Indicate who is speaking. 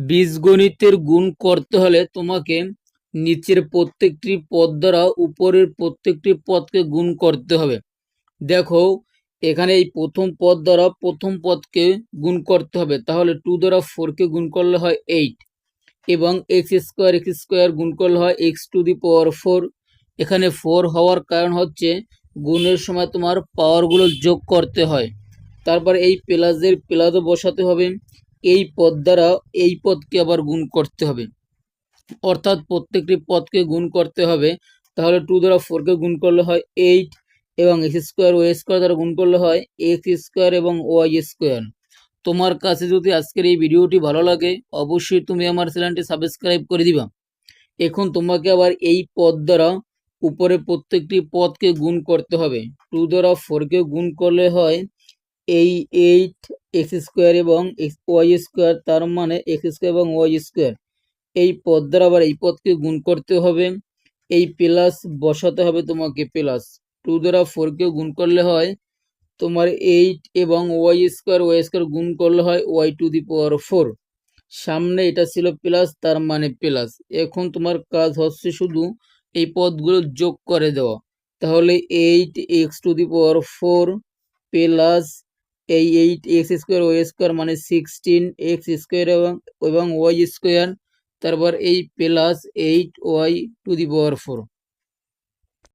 Speaker 1: বীজগণিতের গুণ করতে হলে তোমাকে নিচের প্রত্যেকটি পদ দ্বারা উপরের প্রত্যেকটি পদকে গুণ করতে হবে। দেখো এখানে এই প্রথম পদ দ্বারা প্রথম পদকে গুণ করতে হবে, তাহলে 2 দ্বারা 4কে গুণ করলে হয় 8 এবং এক্স স্কোয়ার গুণ করলে হয় এক্স টু দি পাওয়ার 4। এখানে 4 হওয়ার কারণ হচ্ছে গুণের সময় তোমার পাওয়ারগুলো যোগ করতে হয়। তারপর এই প্লাসের প্লাসও বসাতে হবে, এই পদ দ্বারা এই পদকে আবার গুণ করতে হবে, অর্থাৎ প্রত্যেকটি পদকে গুণ করতে হবে। তাহলে 2 দ্বারা 4কে গুণ করলে হয় 8 এবং এক্স স্কোয়ার ওয়াই স্কোয়ার দ্বারা গুণ করলে হয় এক্স স্কোয়ার এবং ওয়াই স্কোয়ার। তোমার কাছে যদি আজকের এই ভিডিওটি ভালো লাগে অবশ্যই তুমি আমার চ্যানেলটি সাবস্ক্রাইব করে দিবা। এখন তোমাকে আবার এই পদ দ্বারা উপরে প্রত্যেকটি পদকে গুণ করতে হবে। 2 দ্বারা 4কে গুণ করলে হয় এই 8 এক্স স্কোয়ার এবং ওয়াই স্কোয়ার, তার মানে এক্স স্কোয়ার এবং ওয়াই স্কোয়ার। এই পদ দ্বারা আবার এই পদকে গুণ করতে হবে, এই প্লাস বসাতে হবে তোমাকে প্লাস। 2 দ্বারা 4কে গুণ করলে হয় তোমার 8 এবং ওয়াই স্কোয়ার গুণ করলে হয় ওয়াই টু দি পাওয়ার 4। সামনে এটা ছিল প্লাস, তার মানে প্লাস। এখন তোমার কাজ হচ্ছে শুধু এই পদগুলো যোগ করে দেওয়া। তাহলে 8 x to the power 4 plus এই 8 এক্স স্কোয়ার ওয়াই স্কোয়ার মানে 16 এক্স স্কোয়ার এবং ওয়াই স্কোয়ার, তারপর এই plus 8 y to the power 4।